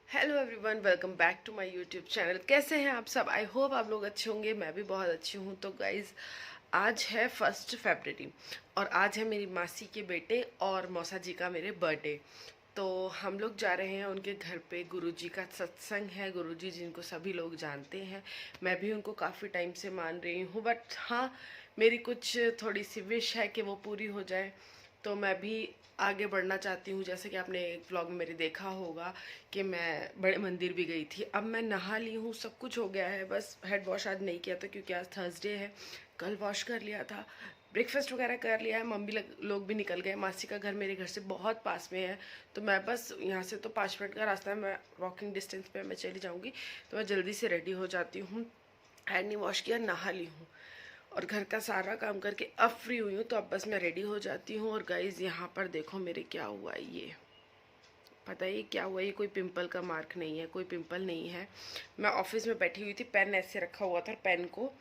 Hello everyone, welcome back to my YouTube channel. कैसे हैं आप सब? आई होप आप लोग अच्छे होंगे। मैं भी बहुत अच्छी हूँ। तो गाइज़, आज है 1 फरवरी और आज है मेरी मासी के बेटे और मौसा जी का मेरे बर्थडे। तो हम लोग जा रहे हैं उनके घर पे। गुरुजी का सत्संग है। गुरुजी जिनको सभी लोग जानते हैं, मैं भी उनको काफ़ी टाइम से मान रही हूँ। बट हाँ, मेरी कुछ थोड़ी सी विश है कि वो पूरी हो जाए। तो मैं भी आगे बढ़ना चाहती हूँ। जैसे कि आपने एक व्लॉग में मेरे देखा होगा कि मैं बड़े मंदिर भी गई थी। अब मैं नहा ली हूँ, सब कुछ हो गया है। बस हेड वॉश आज नहीं किया था क्योंकि आज थर्सडे है। कल वॉश कर लिया था, ब्रेकफास्ट वगैरह कर लिया है। मम्मी लोग भी निकल गए। मासी का घर मेरे घर से बहुत पास में है, तो मैं बस यहाँ से तो 5 मिनट का रास्ता है। मैं वॉकिंग डिस्टेंस पे मैं चली जाऊँगी। तो मैं जल्दी से रेडी हो जाती हूँ। हैंड नहीं वॉश किया, नहा ली हूँ और घर का सारा काम करके अब फ्री हुई हूँ। तो अब बस मैं रेडी हो जाती हूँ। और गाइज़, यहाँ पर देखो मेरे क्या हुआ। ये पता है ये क्या हुआ? ये कोई पिंपल का मार्क नहीं है, कोई पिंपल नहीं है। मैं ऑफिस में बैठी हुई थी, पेन ऐसे रखा हुआ था, पेन को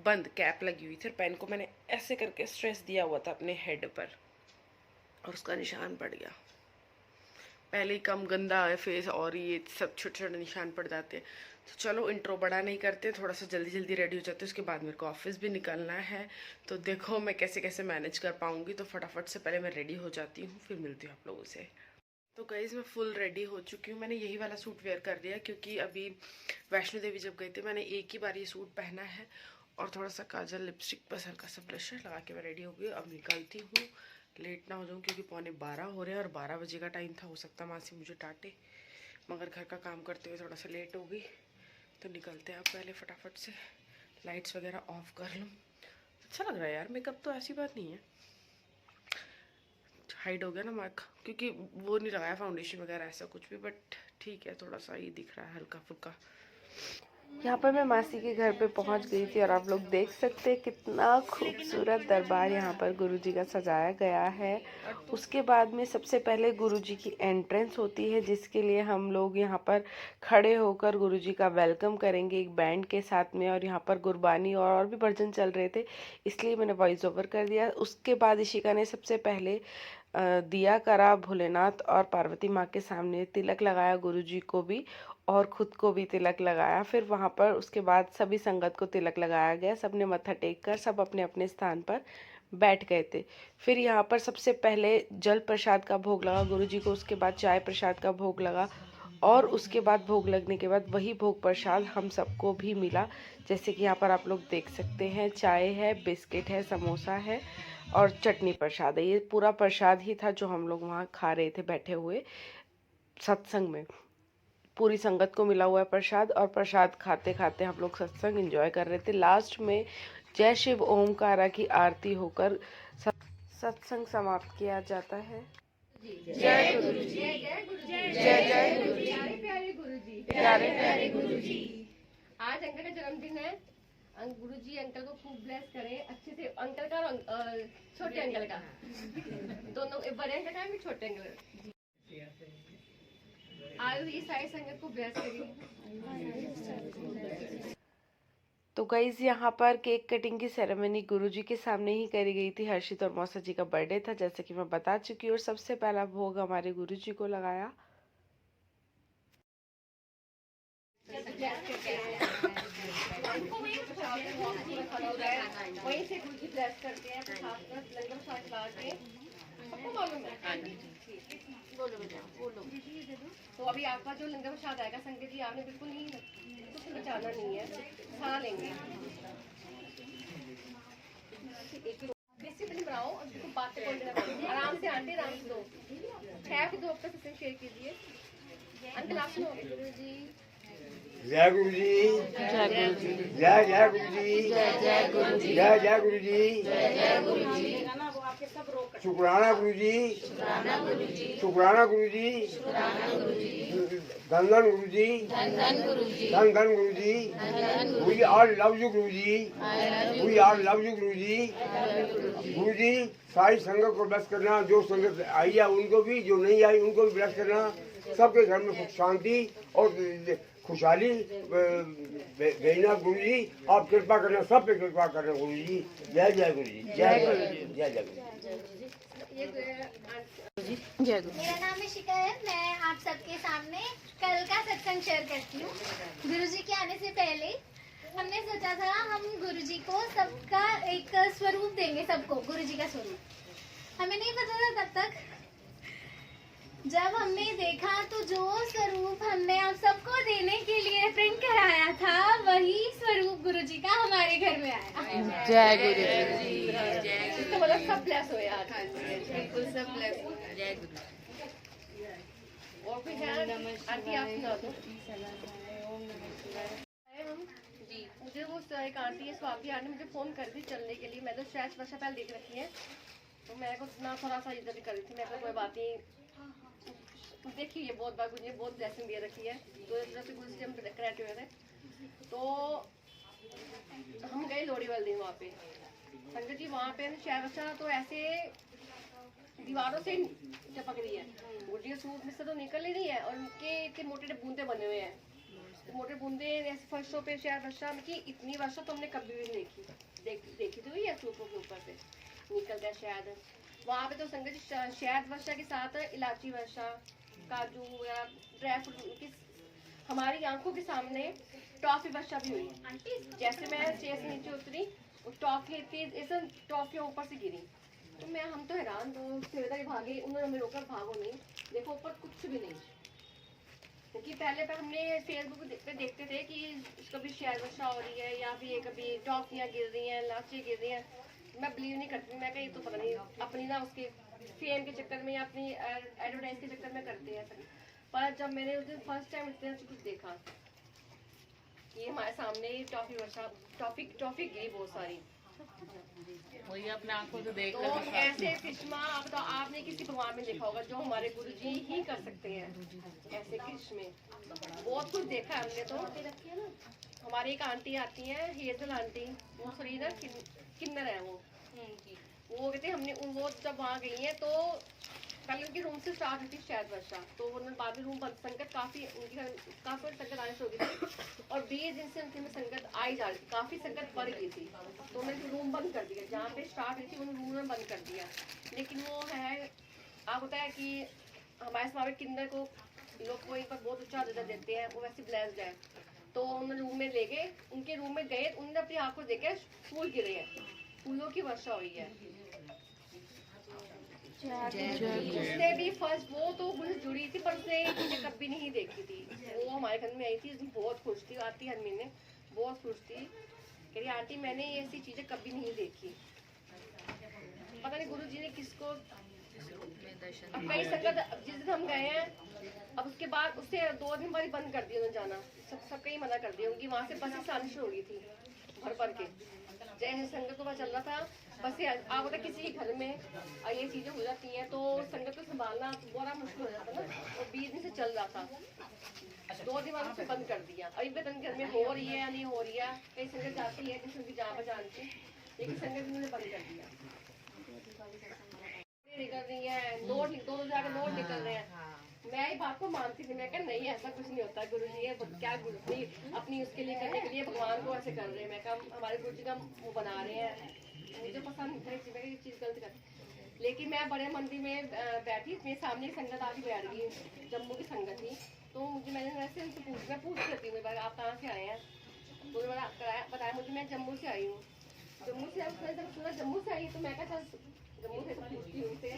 बंद कैप लगी हुई थी, पेन को मैंने ऐसे करके स्ट्रेस दिया हुआ था अपने हेड पर और उसका निशान पड़ गया। पहले ही कम गंदा है फेस और ये सब छोटे छोटे निशान पड़ जाते हैं। तो चलो इंट्रो बड़ा नहीं करते, थोड़ा सा जल्दी जल्दी रेडी हो जाते हैं। उसके बाद मेरे को ऑफिस भी निकलना है। तो देखो मैं कैसे कैसे मैनेज कर पाऊँगी। तो फटाफट से पहले मैं रेडी हो जाती हूँ, फिर मिलती हूँ आप लोगों से। तो गाइज़, मैं फुल रेडी हो चुकी हूँ। मैंने यही वाला सूट वेयर कर लिया क्योंकि अभी वैष्णो देवी जब गए थे मैंने एक ही बार ये सूट पहना है। और थोड़ा सा काजल, लिपस्टिक, बस हल्का सा ब्लशर लगा के मैं रेडी हो गई। अब निकलती हूँ, लेट ना हो जाऊँ क्योंकि 11:15 हो रहे हैं और 12 बजे का टाइम था। हो सकता मासी मुझे डांटे, मगर घर का काम करते हुए थोड़ा सा लेट हो गई। तो निकलते हैं। आप पहले फटाफट से लाइट्स वगैरह ऑफ कर लूँ। अच्छा लग रहा है यार मेकअप, तो ऐसी बात नहीं है। हाइड हो गया ना मार्क, क्योंकि वो नहीं लगाया फाउंडेशन वगैरह ऐसा कुछ भी। बट ठीक है, थोड़ा सा ये दिख रहा है हल्का फुल्का। यहाँ पर मैं मासी के घर पे पहुँच गई थी और आप लोग देख सकते हैं कितना खूबसूरत दरबार यहाँ पर गुरुजी का सजाया गया है। उसके बाद में सबसे पहले गुरुजी की एंट्रेंस होती है, जिसके लिए हम लोग यहाँ पर खड़े होकर गुरुजी का वेलकम करेंगे एक बैंड के साथ में। और यहाँ पर गुरबानी और भी भजन चल रहे थे, इसलिए मैंने वॉइस ओवर कर दिया। उसके बाद इशिका ने सबसे पहले दिया करा भोलेनाथ और पार्वती माँ के सामने, तिलक लगाया गुरुजी को भी और खुद को भी तिलक लगाया। फिर वहाँ पर उसके बाद सभी संगत को तिलक लगाया गया। सबने मत्था टेक कर सब अपने अपने स्थान पर बैठ गए थे। फिर यहाँ पर सबसे पहले जल प्रसाद का भोग लगा गुरुजी को, उसके बाद चाय प्रसाद का भोग लगा और उसके बाद भोग लगने के बाद वही भोग प्रसाद हम सबको भी मिला। जैसे कि यहाँ पर आप लोग देख सकते हैं, चाय है, बिस्किट है, समोसा है और चटनी प्रसाद है। ये पूरा प्रसाद ही था जो हम लोग वहाँ खा रहे थे बैठे हुए सत्संग में। पूरी संगत को मिला हुआ है प्रसाद और प्रसाद खाते खाते हम लोग सत्संग एंजॉय कर रहे थे। लास्ट में जय शिव ओमकारा की आरती होकर सत्संग समाप्त किया जाता है। जय गुरु जी, जय जय गुरु जी, प्यारे गुरु जी, प्यारे प्यारे गुरु जी। आज अंकल का जन्मदिन है। गुरु जी अंकल को खूब ब्लेस करें अच्छे से। अंकल का और छोटे अंकल का दोनों, बड़े अंकल का भी छोटे अंकल का। आज ये सारी संगत को ब्लेस करिए। तो गाइज, यहाँ पर केक कटिंग की सेरेमनी गुरुजी के सामने ही करी गई थी। हर्षित और मौसा जी का बर्थडे था, जैसे कि मैं बता चुकी हूँ। और सबसे पहला भोग हमारे गुरुजी को लगाया। वहीं से गुरु जी ब्लेस करते हैं। लंगर साथ ला के सबको मालूम है। बोलो बेटा, बोलो। तो अभी आपका जो लंगर प्रसाद आएगा संगत जी, आपने बिल्कुल नहीं कुछ बचाना नहीं है, खा लेंगे। डिसिप्लिन बनाओ और बिल्कुल बातें बोल देना, आराम से आंटी, आराम से दो। खैर दो अपना सत्संग शेयर कीजिए। अंकल आप सुनो। गुरु जी, जय गुरु जी, जय गुरु जी, जय जय गुरु जी, जय जय गुरु जी, जय जय गुरु जी, जय जय गुरु जी, शुक्राना गुरु जी, शुक्राना गुरु जी, शुक्राना गुरु जी, शुक्राना गुरु जी, धन धन गुरु जी, धन धन गुरु जी, धन धन गुरु जी। We are love you Guru ji, we are love you गुरु जी। गुरु जी सारी संगत को ब्लेस करना, जो संगत आई है उनको भी, जो नहीं आई उनको भी ब्लेस करना। सबके घर में सुख शांति और खुशहाली भेजना गुरु जी। आप कृपा करना, सब पे कृपा करना गुरु जी। जय जय गुरु जी, जय गुरु जी, जय जय गुरु जी। जय गुरु। मेरा नाम इशिका है। मैं आप सबके सामने कल का क्षण शेयर करती हूँ। गुरुजी के आने से पहले हमने सोचा था हम गुरुजी को सबका एक स्वरूप देंगे, सबको गुरुजी का स्वरूप। हमें नहीं पता था तब तक, जब हमने देखा तो जो स्वरूप हमने आप सबको देने के लिए प्रिंट कराया था वही स्वरूप गुरुजी का हमारे घर में आया। जय गुरु जी। तो मतलब सब ब्लेस हुए आज। बिल्कुल सब ब्लेस हो। जय गुरु। और कुछ है आंटी, आप सुना दो। जी मुझे वो एक आंटी है स्वाति आंटी, मुझे फोन कर दी चलने के लिए। मैं तो स्ट्रेच वर्षा पहले देख रखी है, तो मैं को ना थोड़ा सा इधर कर रही थी। मैं कोई बात नहीं, देखी ये बहुत बार मुझे बहुत ब्लेसिंग दे रखी है। तो इस तरह से कुछ हम कराटे हुए थे, तो हम गए लोहड़ी वाले दिन वहाँ पे। संगत जी वहाँ पे शहर वर्षा तो ऐसे दीवारों से चपक रही है, गुरुजी के सूट में से तो निकल ही नहीं है, और उनके इतने मोटे बूंदे बने हुए हैं, तो मोटे बूंदे ऐसे फर्शों पे शहर वर्षा की इतनी वर्षा तो हमने कभी भी नहीं देखी। देखी तो हुई है सूटों के ऊपर से निकलता है शहद। वहाँ पे तो संगत जी शहद वर्षा के साथ इलायची वर्षा, काजू या ड्राई फ्रूट की हमारी आंखों के सामने टॉफी वर्षा भी हुई। जैसे मैं चेयर से नीचे उतरी, टॉफी ऐसे टॉफियाँ ऊपर से गिरी, तो हम तो हैरान, तो सेवेदा के भागे, उन्होंने हमें रोका भागो नहीं, देखो ऊपर कुछ भी नहीं। क्योंकि पहले पर हमने फेसबुक पे देखते थे कि कभी शेयर वर्षा हो रही है या फिर कभी टॉफियाँ गिर रही हैं, लाची गिर रही हैं। मैं बिलीव नहीं करती, मैं कहीं तो पता नहीं अपनी ना उसके फेम के चक्कर में या अपनी एडवर्टाइज के चक्कर में करते हैं। पर जब मैंने उस दिन फर्स्ट टाइम इतने कुछ देखा, ये हमारे सामने टॉफी गिरी बहुत सारी, वही अपने आंखों से देख तो ऐसे कृष्णा आप तो आपने किसी भगवान में देखा होगा जो हमारे गुरुजी ही कर सकते हैं ऐसे कृष्ण में। बहुत कुछ देखा हमने। तो हमारी एक आंटी आती है हेजल आंटी, वो सॉरी ना किन्नर है वो कहते हमने वो जब वहाँ गई है तो पहले उनकी रूम से स्टार्ट हुई थी शायद वर्षा, तो उन्होंने बाद में रूम बंद, संगत काफी संगत आने से हो गई थी, और 20 दिन से उनके में संगत आई जा रही थी, काफी संगत बढ़ गई थी, तो उन्होंने रूम बंद कर दिया। जहाँ पे स्टार्ट हुई थी उन्होंने रूम में बंद कर दिया। लेकिन वो है आप होता है कि हमारे समाज किन्नर को लोग को पर बहुत ऊंचा दर्जा देते हैं, वो वैसे ब्लेस्ड है। तो उन्होंने रूम में ले गए, उनके रूम में गए, उन्होंने अपनी आंखों देखे फूल गिरे हैं, फूलों की वर्षा हुई है। उसने भी फर्स्ट वो तो मुझे जुड़ी थी, पर उसने मुझे कभी नहीं देखी थी। वो हमारे घर में आई थी, बहुत खुश थी, आती हर महीने बहुत खुश थी, कह रही आंटी मैंने ये ऐसी चीजें कभी नहीं देखी। पता नहीं गुरु जी ने किसको, अब कई संगत जिस दिन हम गए हैं, अब उसके बाद उससे 2 दिन बाद बंद कर दिया उन्होंने जाना, सब कहीं मना कर दिया। उनकी वहाँ से बसें आनी शुरू हो गई थी भर के, जैसे संगत को पता चल रहा था बस आप होता किसी के घर में ये चीजें हो जाती हैं तो संगत को संभालना बड़ा मुश्किल हो जाता है ना। और 20 दिन से चल रहा था, 2 दिन बाद उसे बंद कर दिया। अभी भी घर में हो रही है या नहीं हो रही है, कई संगत जाती है किसी की जान बचान से, लेकिन संगत उन्होंने बंद कर दिया। निकल रही है नोट, दोनों जाकर नोट निकल रहे हैं। मैं ये बात को मानती थी, मैं कहा नहीं ऐसा कुछ नहीं होता, गुरु जी है क्या गुरु जी अपनी उसके लिए करने के लिए भगवान को ऐसे कर रहे हैं। मैं कहा हमारे गुरु जी का वो बना रहे हैं, मुझे पसंद नहीं था ये चीज़ गलत कर। लेकिन मैं बड़े मंदिर में बैठी, मेरे सामने संगत आके बैठ गई, जम्मू की संगत थी, तो मुझे मैंने वैसे उनसे पूछ करती हूँ आप कहाँ से आए हैं, तो बताया मुझे मैं जम्मू से आई हूँ। जम्मू से सुना जम्मू से आई, तो मैं कहा जम्मू से तो पूछती हूँ उनसे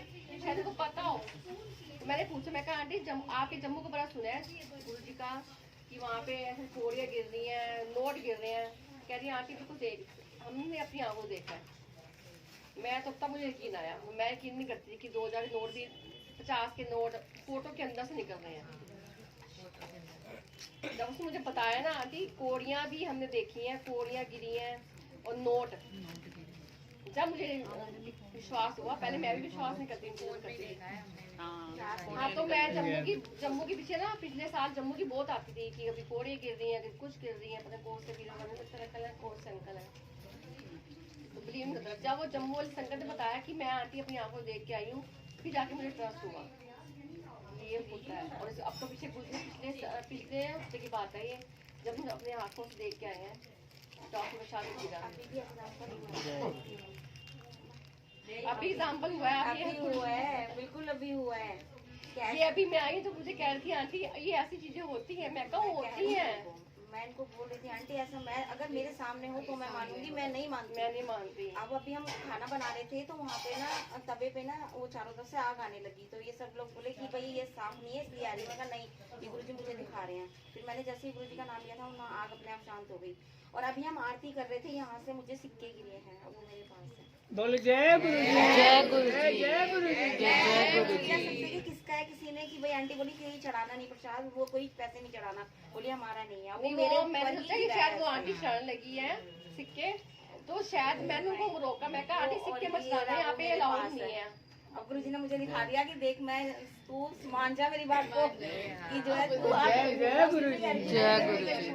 शायद को पता हो। तो मैंने पूछा, मैं कहा आंटी आपके जम्मू को बड़ा सुना है गुरु जी का कि वहाँ पे ऐसे चोरियाँ गिर रही हैं, नोट गिर रहे हैं। कह रही आंटी बिल्कुल देख, हमने अपनी आंखों देखा है। मैं तो तब मुझे यकीन आया, मैं यकीन नहीं करती कि 2000 नोट भी 50 के नोट फोटो के अंदर से निकल रहे हैं। जब उसने मुझे बताया ना आंटी कोड़ियाँ भी हमने देखी हैं, कोड़ियाँ गिरी हैं और नोट, जब मुझे विश्वास हुआ। पहले मैं भी विश्वास नहीं करती थी। हाँ तो मैं जम्मू के पीछे ना पिछले साल जम्मू की बहुत आती थी कि अभी कोड़ियाँ गिर रही हैं, कभी कुछ गिर रही हैं, पता कौन से अंकल है कौन से अंकल है। बिलीव नहीं करता। जब वो जम्मू वाली संगत ने बताया कि मैं आंटी अपनी आंखों देख के आई हूँ, फिर जाके मुझे ट्रस्ट हुआ ये होता है। और अब तो पिछले पिछले हफ्ते की बात है ये, जब हम अपने आंखों से देख के आए हैं डॉक्टर में शादी गिरा। अभी एग्जाम्पल हुआ है, अभी हुआ है, बिल्कुल अभी हुआ है। ये अभी मैं आई तो मुझे कह रही थी आंटी ये ऐसी चीजें होती हैं। मैं कहा होती हैं। मैं इनको बोल रही थी आंटी ऐसा मैं अगर मेरे सामने हो तो मैं मानूंगी, मैं नहीं मानती। मैं नहीं मानती। अब अभी हम खाना बना रहे थे तो वहाँ पे ना तवे पे ना वो चारों तरफ से आग आने लगी, तो ये सब लोग बोले कि भाई ये साफ नहीं है इसलिए आ रही है। मैं कहा नहीं, ये गुरुजी मुझे दिखा रहे हैं। फिर मैंने जैसे ही गुरुजी का नाम लिया था वहाँ आग अपने आप शांत हो गई। और अभी हम आरती कर रहे थे, यहाँ से मुझे सिक्के गिरे हैं, अब वो मेरे पास है। बोले जय गुरु जी, जय गुरु जी, जय गुरु जी, जय गुरु पूछा सबसे कि किसका है, किसी ने कि भाई आंटी बोली कि ये चढ़ाना नहीं प्रसाद, वो कोई पैसे नहीं चढ़ाना, बोली हमारा नहीं है। वो मेरे मैंने ऊपर सोचा ही कि गिरा शायद है वो आंटी शरण लगी है सिक्के, तो शायद मैंने उनको रोका। मैं कहा आंटी सिक्के मत डालना, यहाँ पे अलाउड नहीं है। अब गुरुजी ने मुझे दिखा दिया कि देख मैं तू मान जा मेरी बात को कि जो है तू जय गुरु जी, जय गुरु जी।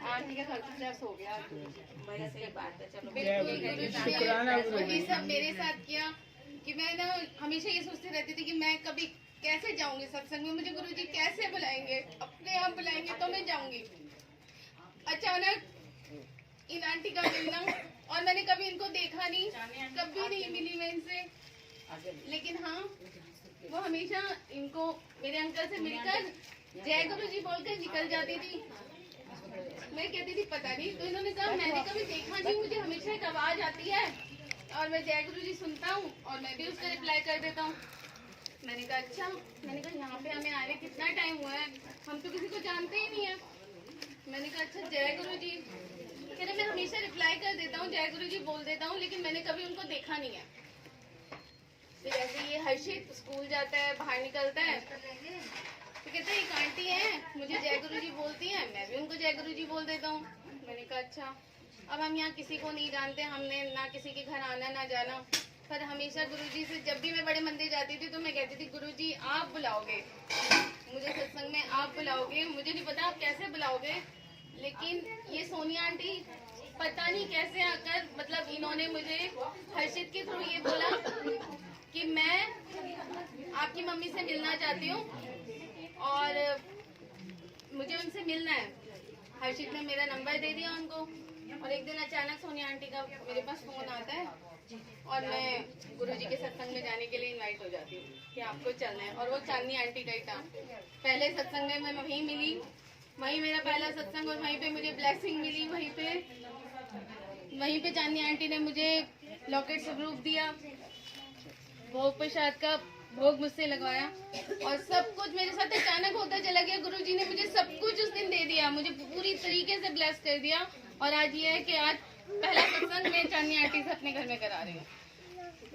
आंटी का सक्सेस हो गया। भाई सही बात है। चलो शुक्राना गुरु जी। ये सब मेरे साथ किया कि मैं ना हमेशा ये सोचती रहती थी कि मैं कभी कैसे जाऊंगी सत्संग में, मुझे गुरुजी कैसे बुलाएंगे, अपने आप बुलाएंगे तो मैं जाऊंगी। अचानक इन आंटी का मिलना, और मैंने कभी इनको देखा नहीं, कभी नहीं मिली मैं इनसे, लेकिन हाँ वो हमेशा इनको मेरे अंकल से मिलकर जय गुरुजी बोलकर निकल जाती थी। मैं कहती थी पता नहीं, तो इन्होंने कहा मैंने कभी देखा नहीं, मुझे हमेशा एक आवाज आती है और मैं जय गुरुजी सुनता हूँ और मैं भी उसका रिप्लाई कर देता हूँ। मैंने कहा अच्छा, मैंने कहा यहाँ पे हमें आने कितना टाइम हुआ है, हम तो किसी को जानते ही नहीं है। मैंने कहा अच्छा जय गुरुजी, कह रहे मैं हमेशा रिप्लाई कर देता हूँ, जय गुरुजी बोल देता हूँ, लेकिन मैंने कभी उनको देखा नहीं है। फिर ऐसे ये हर्षित स्कूल जाता है, बाहर निकलता है तो कहते हैं एक आंटी है, मुझे जय गुरुजी बोलती है, मैं भी उनको जय गुरुजी बोल देता हूँ। मैंने कहा अच्छा। अब हम यहाँ किसी को नहीं जानते, हमने ना किसी के घर आना ना जाना, पर हमेशा गुरुजी से जब भी मैं बड़े मंदिर जाती थी तो मैं कहती थी गुरुजी आप बुलाओगे मुझे सत्संग में, आप बुलाओगे, मुझे नहीं पता आप कैसे बुलाओगे, लेकिन ये सोनिया आंटी पता नहीं कैसे आकर, मतलब इन्होंने मुझे हर्षित के थ्रू ये बोला कि मैं आपकी मम्मी से मिलना चाहती हूँ और मुझे उनसे मिलना है। हर्षित ने मेरा नंबर दे दिया उनको, और एक दिन अचानक सोनिया आंटी का मेरे पास फोन आता है और मैं गुरुजी के सत्संग में जाने के लिए इनवाइट हो जाती हूँ कि आपको चलना है। और वो चांदनी आंटी का ही था। पहले सत्संग में मैं वहीं मिली, वहीं मेरा पहला सत्संग, और वहीं पे मुझे ब्लेसिंग मिली। वहीं पे चांदनी आंटी ने मुझे लॉकेट स्वरूप दिया, भोग प्रसाद का भोग मुझसे लगवाया, और सब कुछ मेरे साथ अचानक होता चला गया। गुरुजी ने मुझे सब कुछ उस दिन दे दिया, मुझे पूरी तरीके से ब्लेस कर दिया। और आज ये है कि आज पहला सत्संग मैं चांदनी आंटी से अपने घर में करा रही हूँ।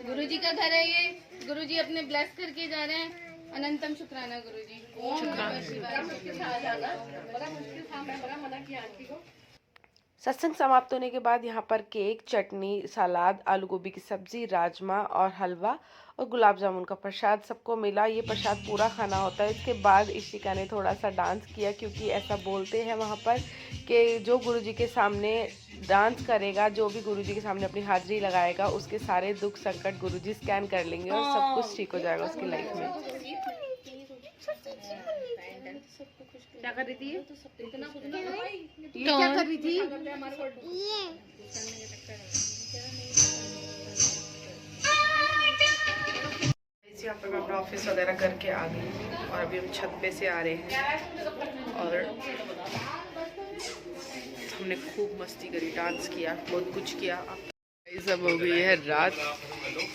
गुरुजी का घर है ये, गुरुजी अपने ब्लेस करके जा रहे हैं। अनंतम शुक्राना गुरुजी। बड़ा मुश्किल था जाना, बड़ा मुश्किल था, मैं बड़ा मना किया आंटी को। सत्संग समाप्त होने के बाद यहाँ पर केक, चटनी, सलाद, आलू गोभी की सब्जी, राजमा और हलवा और गुलाब जामुन का प्रसाद सबको मिला। ये प्रसाद पूरा खाना होता है। इसके बाद इशिका ने थोड़ा सा डांस किया, क्योंकि ऐसा बोलते हैं वहाँ पर कि जो गुरुजी के सामने डांस करेगा, जो भी गुरुजी के सामने अपनी हाजिरी लगाएगा, उसके सारे दुख संकट गुरुजी स्कैन कर लेंगे और सब कुछ ठीक हो जाएगा उसकी लाइफ में। क्या कर रही थी? ये क्या कर रही थी? यहाँ पर मैं अपना ऑफिस वगैरह करके आ गई हूँ और अभी हम छत पे से आ रहे हैं और हमने खूब मस्ती करी, डांस किया, बहुत कुछ किया। सब हो गई है रात,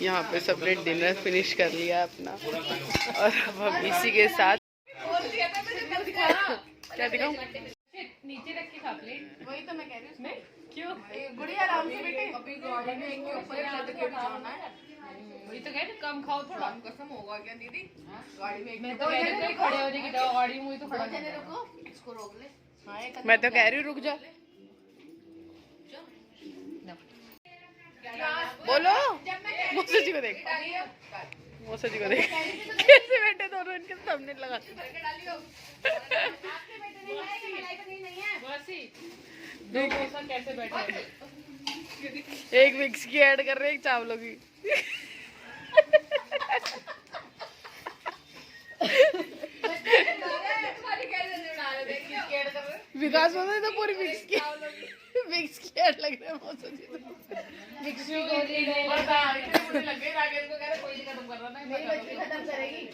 यहाँ पे सबने डिनर फिनिश कर लिया अपना, और अब हम इसी के साथ क्या दिखाऊं? नीचे रख के खा प्लेट। वही तो मैं कह रही हूँ उसमें क्यों? गुड़िया आराम से बेटे। अभी गाड़ी में एक के ऊपर लद के बिछाना है। वही तो कहते कम खाओ थोड़ा। कसम होगा क्या दीदी? गाड़ी में मैं तो कह रही थी खड़े हो जाएगी गाड़ी में, तो खड़ा चले रुको, इसको रोक ले। हाँ मैं तो कह रही हूँ रुक जा, बोलो। मौसा जी को देख, मौसा जी को देख कैसे बैठे दोनों, इनके सामने लगा। दो मौसा कैसे बैठे? एक मिक्स की ऐड कर रहे हैं, एक चावलों की। विकास बोल रहे तो पूरी मिक्स की विक्स की ऐड लग रहा है मौसम जी विक्स की गोली ले बता इतने बुरे लग गए राकेश को कह रहे कोई नहीं खत्म कर रहा था मेरी बच्ची खत्म करेगी